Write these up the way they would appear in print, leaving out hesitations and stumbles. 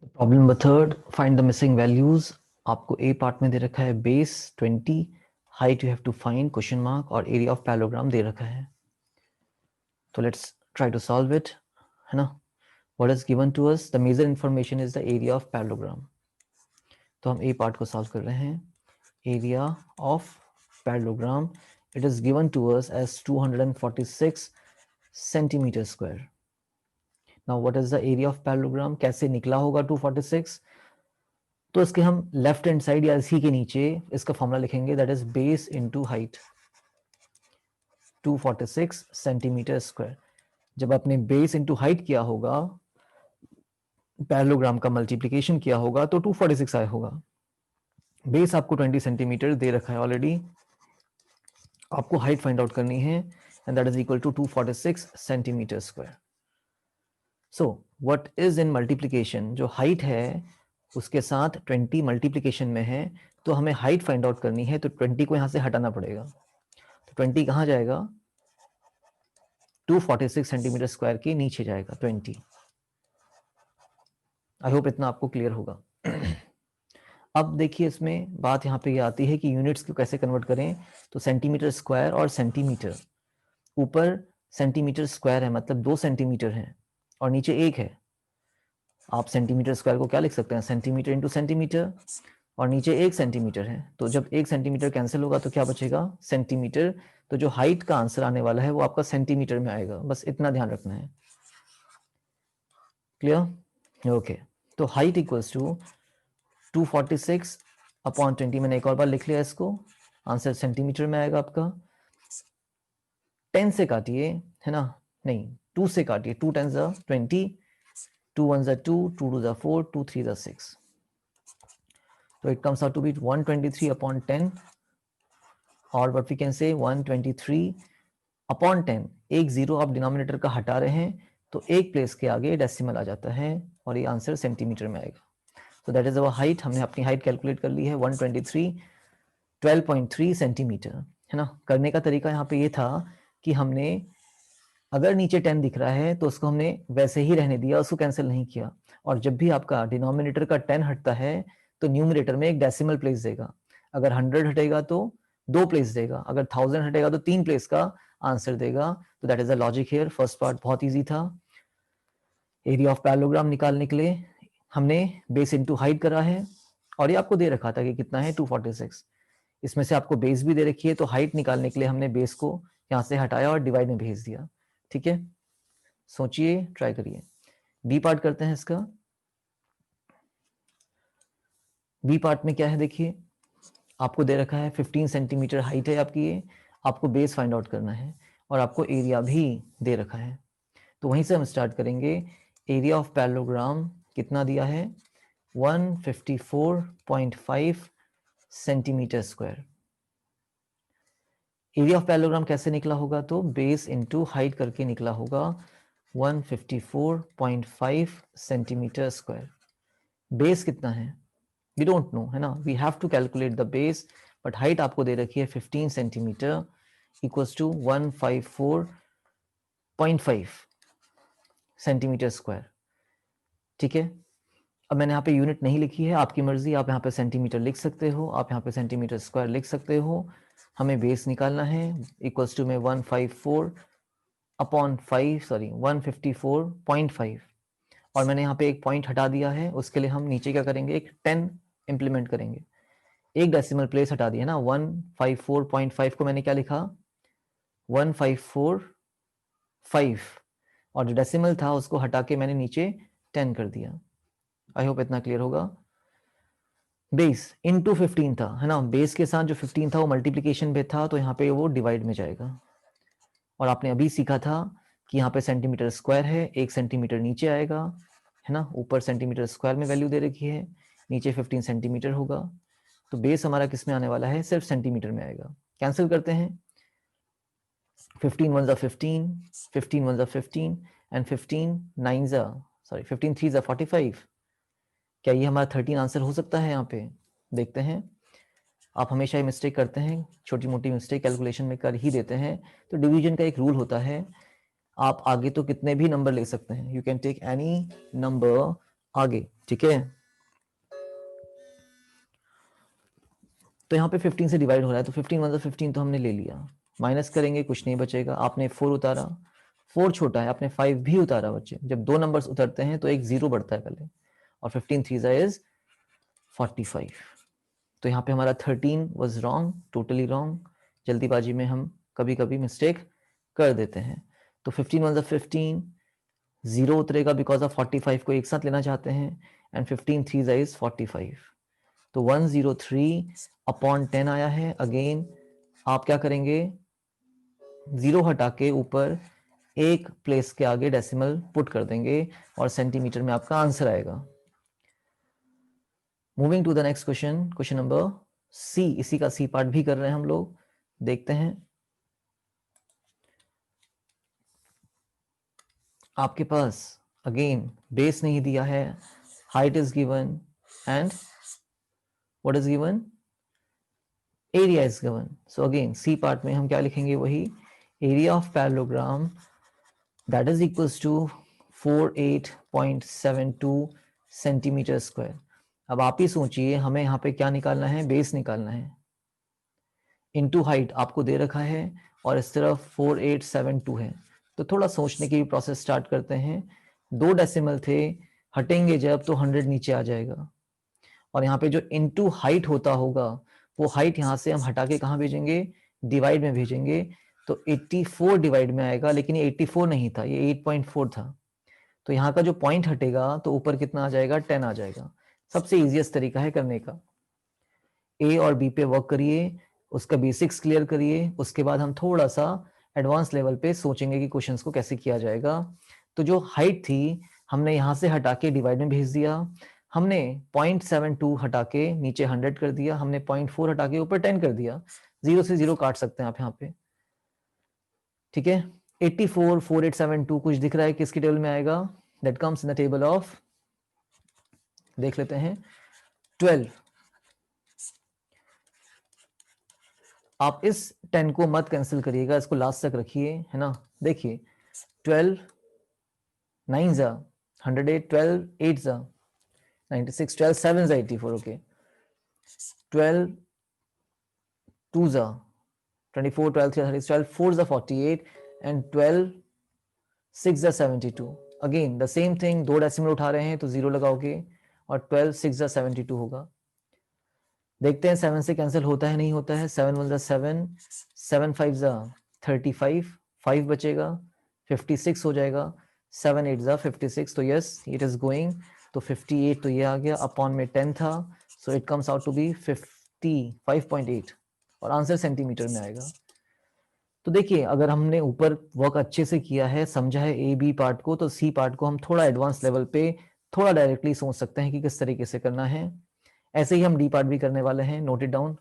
Problem number third, find the missing values. आपको A part में दे रखा है base 20, height you have to find question mark और एरिया ऑफ पैरेललोग्राम दे रखा है। तो let's try to solve it, है ना। What is given to us, the major information is the area of parallelogram. तो हम ए पार्ट को सॉल्व कर रहे हैं। Area of parallelogram, it is given to us as 246 centimetre square. Now what is the area of parallelogram, कैसे निकला होगा 246? तो इसके हम लेफ्ट हैंड साइड या इसी के नीचे इसका फॉर्मूला लिखेंगे, that is base into height, 246 centimetre square. जब आपने बेस इनटू हाइट किया होगा, पैरेललोग्राम का मल्टीप्लिकेशन किया होगा, तो 246 आया होगा। बेस आपको 20 सेंटीमीटर दे रखा है ऑलरेडी, आपको हाइट फाइंड आउट करनी है and that is equal to 246 centimetre square. So what is in multiplication, जो हाइट है उसके साथ 20 मल्टीप्लिकेशन में है, तो हमें हाइट फाइंड आउट करनी है, तो 20 को यहां से हटाना पड़ेगा। तो 20 कहां जाएगा, 246 सेंटीमीटर स्क्वायर के नीचे जाएगा 20। आई होप इतना आपको क्लियर होगा। अब देखिए इसमें बात यहाँ पे ये आती है कि यूनिट्स को कैसे कन्वर्ट करें। तो सेंटीमीटर स्क्वायर और सेंटीमीटर, ऊपर सेंटीमीटर स्क्वायर है मतलब 2 सेंटीमीटर है और नीचे 1 है। आप सेंटीमीटर स्क्वायर को क्या लिख सकते हैं, सेंटीमीटर इंटू सेंटीमीटर, और नीचे 1 सेंटीमीटर है। तो जब 1 सेंटीमीटर कैंसिल होगा तो क्या बचेगा, सेंटीमीटर। तो जो हाइट का आंसर आने वाला है वो आपका सेंटीमीटर में आएगा, बस इतना ध्यान रखना है। Clear, okay. तो हाइट इक्वल्स टू 246 अपॉन 20, मैंने एक और बार लिख लिया इसको, आंसर सेंटीमीटर में आएगा आपका। 10 से काटिए, है ना, नहीं 2 से काटिए, 2 10 20, 2 1 2, 2 2 4, 2 3 6, तो it comes out to be 123 upon 10, और what we can say 123 upon 10। एक जीरो आप डिनोमिनेटर का हटा रहे हैं तो एक प्लेस के आगे डेसिमल आ जाता है और ये आंसर सेंटीमीटर में आएगा। तो दैट इज अवर हाइट, हमने अपनी हाइट कैलकुलेट कर ली है 123 12.3 सेंटीमीटर, है ना। करने का तरीका यहाँ पे ये था कि हमने अगर नीचे 10 दिख रहा है तो उसको हमने वैसे ही रहने दिया, उसको कैंसिल नहीं किया। और जब भी आपका डिनोमिनेटर का 10 हटता है तो न्यूमरेटर में एक डेसिमल प्लेस देगा। अगर 100 हटेगा तो 2 प्लेस देगा, अगर 1000 हटेगा तो 3 प्लेस का आंसर देगा। तो that is the logic here. First part बहुत इजी था। एरिया ऑफ पैरेललोग्राम निकालने के लिए हमने बेस इनटू हाइट करा है, और ये आपको दे रखा था कि कितना है 246। इसमें से आपको बेस भी दे रखी है, तो हाइट निकालने के लिए हमने बेस को यहां से हटाया और डिवाइड में भेज दिया। ठीक है, सोचिए, ट्राई करिए। बी पार्ट करते हैं इसका। बी पार्ट में क्या है देखिए, आपको दे रखा है 15 सेंटीमीटर हाइट है आपकी, ये आपको बेस फाइंड आउट करना है और आपको एरिया भी दे रखा है। तो वहीं से हम स्टार्ट करेंगे। एरिया ऑफ पैरेललोग्राम कितना दिया है, 154.5 centimetre square. Area of parallelogram कैसे निकला होगा, तो बेस इनटू हाइट करके निकला होगा 154.5 सेंटीमीटर स्क्वायर। बेस कितना है वी डोंट नो, है ना, we have to calculate the base, but height आपको दे रखी है 15 centimetre equals to 154.5 centimetre square. ठीक है, अब मैंने यहाँ पे यूनिट नहीं लिखी है, आपकी मर्जी, आप यहाँ पे सेंटीमीटर लिख सकते हो, आप यहाँ पे सेंटीमीटर स्क्वायर लिख सकते हो। हमें बेस निकालना है, इक्वल्स टू में 154 अपॉन 5, सॉरी 154.5, और मैंने यहाँ पे एक पॉइंट हटा दिया है। उसके लिए हम नीचे क्या करेंगे, एक 10 इंप्लीमेंट करेंगे। एक डेसिमल प्लेस हटा दिया ना, 154.5 को मैंने क्या लिखा, 154.5, और जो डेसिमल था उसको हटा के मैंने नीचे 10 कर दिया। आई होप इतना क्लियर होगा। बेस इनटू 15 था, है ना, बेस के साथ जो 15 था वो मल्टीप्लीकेशन पे था, तो यहाँ पे वो डिवाइड में जाएगा। और आपने अभी सीखा था कि यहाँ पे सेंटीमीटर स्क्वायर है, 1 सेंटीमीटर नीचे आएगा, है ना, ऊपर सेंटीमीटर स्क्वायर में वैल्यू दे रखी है, नीचे 15 सेंटीमीटर होगा। तो बेस हमारा किस में आने वाला है, सिर्फ सेंटीमीटर में आएगा। कैंसिल करते हैं, 15 1 15, 15 1 15, एंड 15 9 सॉरी 15 3 45। क्या ये हमारा 13 आंसर हो सकता है? यहाँ पे देखते हैं। आप हमेशा ये मिस्टेक करते हैं, छोटी मोटी मिस्टेक कैलकुलेशन में कर ही देते हैं। तो डिवीजन का एक रूल होता है, आप आगे तो कितने भी नंबर ले सकते हैं, you can take any number आगे, ठीक है, तो यहाँ पे 15 से डिवाइड हो रहा है, तो 15 वन 15 तो हमने ले लिया, माइनस करेंगे कुछ नहीं बचेगा। आपने 4 उतारा, 4 छोटा है, आपने 5 भी उतारा बच्चे। जब दो नंबर्स उतरते हैं तो एक जीरो बढ़ता है पहले, और 15 3 इज 45। तो यहाँ पे हमारा 13 वाज रॉन्ग, टोटली रॉन्ग। जल्दीबाजी में हम कभी कभी मिस्टेक कर देते हैं। तो 15 वन 15, जीरो उतरेगा बिकॉज ऑफ 45 को एक साथ लेना चाहते हैं, एंड 15 3 इज 45। तो 103 अपॉन 10 आया है। अगेन आप क्या करेंगे, जीरो हटा के ऊपर एक प्लेस के आगे डेसिमल पुट कर देंगे और सेंटीमीटर में आपका आंसर आएगा। Moving to the next question, question number C. इसी का सी पार्ट भी कर रहे हैं हम लोग, देखते हैं। आपके पास अगेन बेस नहीं दिया है, height is given and what is given, area is given. So again C part में हम क्या लिखेंगे, वही area of parallelogram that is equals to 48.72 centimetre square. अब आप ही सोचिए, हमें यहाँ पे क्या निकालना है, बेस निकालना है, इनटू हाइट आपको दे रखा है और इस तरफ 4872 है। तो थोड़ा सोचने की प्रोसेस स्टार्ट करते हैं। दो डेसिमल थे, हटेंगे जब तो 100 नीचे आ जाएगा, और यहाँ पे जो इनटू हाइट होता होगा वो हाइट यहाँ से हम हटा के कहाँ भेजेंगे, डिवाइड में भेजेंगे। तो 84 डिवाइड में आएगा, लेकिन ये 84 नहीं था, ये 8.4 था। तो यहाँ का जो पॉइंट हटेगा तो ऊपर कितना आ जाएगा, 10 आ जाएगा। सबसे इजीएस्ट तरीका है करने का। ए और बी पे वर्क करिए, उसका बेसिक्स क्लियर करिए, उसके बाद हम थोड़ा सा एडवांस लेवल पे सोचेंगे कि क्वेश्चंस को कैसे किया जाएगा। तो जो हाइट थी हमने यहाँ से हटा के डिवाइड में भेज दिया, हमने 0.72 हटा के नीचे 100 कर दिया, हमने 0.4 हटा के ऊपर 10 कर दिया। जीरो से जीरो काट सकते हैं आप यहाँ पे, ठीक है। 84 4872 कुछ दिख रहा है, किसकी टेबल में आएगा, that comes in the table of, देख लेते हैं, 12। आप इस 10 को मत कैंसिल करिएगा, इसको लास्ट तक रखिए, है ना। देखिए 12 9 जा 108, 12 8 जा 96, 12 7 जा 84, ओके। 12 2 जा 24, 12 3 30, 12 4 जा 48 एंड 12 6 जा 72। अगेन द सेम थिंग, दो डेसिमल उठा रहे हैं तो जीरो लगाओगे और 12 6 जा 72 होगा। देखते हैं 7 से कैंसिल होता है नहीं होता है। 7 1 जा 7, 7 5 जा 35, 5 बचेगा, 56 हो जाएगा। 7 8 जा 56, तो यस इट इज गोइंग। तो 58 तो ये आ गया, अपॉन में 10 था, so it comes out to be 55.8 और आंसर सेंटीमीटर में आएगा। तो देखिए अगर हमने ऊपर वर्क अच्छे से किया है, समझा है ए बी पार्ट को, तो सी पार्ट को हम थोड़ा एडवांस लेवल पे थोड़ा डायरेक्टली सोच सकते हैं कि किस तरीके से करना है। ऐसे ही हम डी पार्ट भी करने वाले हैं, note it down.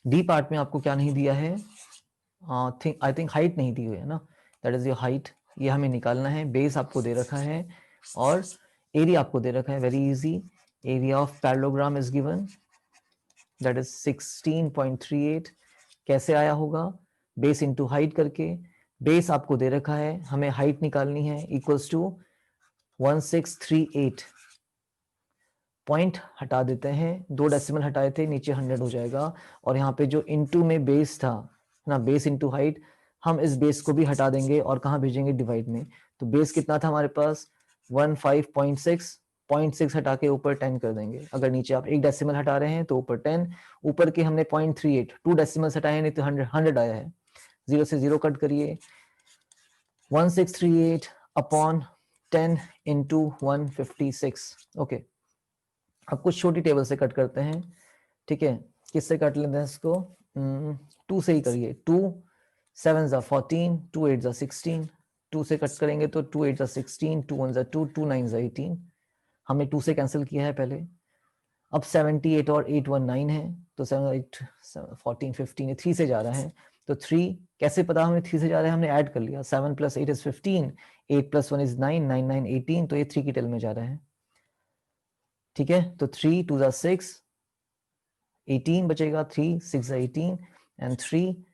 D part में आपको क्या नहीं दिया है, आई थिंक हाइट नहीं दी हुई है ना, दैट इज योर हाइट। ये हमें निकालना है। बेस आपको दे रखा है और एरिया आपको दे रखा है, very easy. Area of parallelogram is given, that is 16.38। कैसे आया होगा, बेस इंटू हाइट करके। बेस आपको दे रखा है, हमें हाइट निकालनी है, इक्वल्स टू 1638। पॉइंट हटा देते हैं, दो डेसिमल हटाए थे, नीचे 100 हो जाएगा। और यहाँ पे जो इनटू में बेस था ना, बेस इनटू हाइट, हम इस बेस को भी हटा देंगे और कहाँ भेजेंगे, डिवाइड में। तो बेस कितना था हमारे पास 15.6, 0.6 हटा के ऊपर 10 कर देंगे। अगर नीचे आप एक डेसिमल हटा रहे हैं तो ऊपर 10, ऊपर के हमने 0.38, 2 डेसिमल्स हटाए नहीं तो 100 आया है। जीरो से जीरो कट करिए, 1638 अपॉन 10 इंटू 156, ओके। अब कुछ छोटी टेबल से कट करते हैं, ठीक है। किससे कट लेते हैं इसको, 2 से ही करिए। 2 7 जा 14, 2 8 जा 16, 2 से कट करेंगे तो 2 8 जा 16, 2 1 जा 2, 2 9 जा 18। हमने 2 से कैंसिल किया है पहले। अब 78 और 8 1 9 है, तो 7 8 14 15 3 से जा रहा है। तो 3 कैसे पता हमें 3 से जा रहा है, हमने ऐड कर लिया। 7 + 8 इज 15, 8 + 1 इज 9, 9 9 18, तो ये 3 की टेल में जा रहा है, ठीक है। तो 3 2 जा 6, 18 बचेगा, 3 6 जा 18 and 3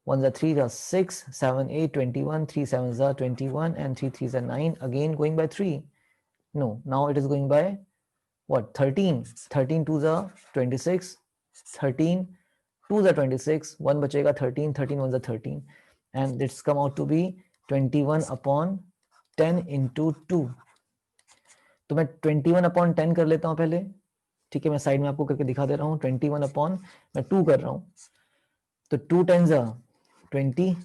1s are 3 are 6, 7, 8, 21, 3 7s are 21, and 3 3s are 9. Again going by 3. No, now it is going by what? 13. 13 2s are 26, 13 2s are 26, 1 bachega 13, 13 1s are 13, and it's come out to be 21 upon 10 into 2. तो मैं 21 upon 10 कर लेता हूं पहले, ठीक है, मैं side में आपको करके दिखा दे रहा हूं. 21 अपॉन मैं 2 कर रहा हूं, तो 2 10s are 20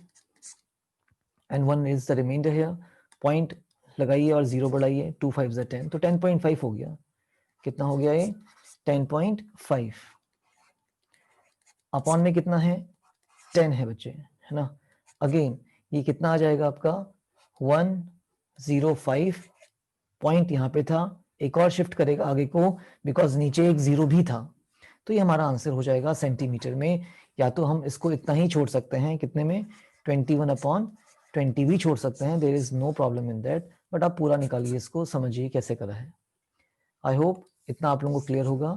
and 1 is the remainder here. Point लगाइए और 0 बढ़ाइए, 2 5s are 10, तो 10.5 हो गया. कितना हो गया ये? 10.5. अपॉन में कितना है? 10 है बच्चे, है ना. अगेन ये कितना आ जाएगा आपका? 105. पॉइंट यहाँ पे था, एक और शिफ्ट करेगा आगे को बिकॉज नीचे एक 0 भी था, तो ये हमारा आंसर हो जाएगा सेंटीमीटर में. या तो हम इसको इतना ही छोड़ सकते हैं, कितने में? 21 अपॉन 20 भी छोड़ सकते हैं, there is no problem in that. But आप पूरा निकालिए इसको, समझिए कैसे करा है. आई होप इतना आप लोगों को क्लियर होगा.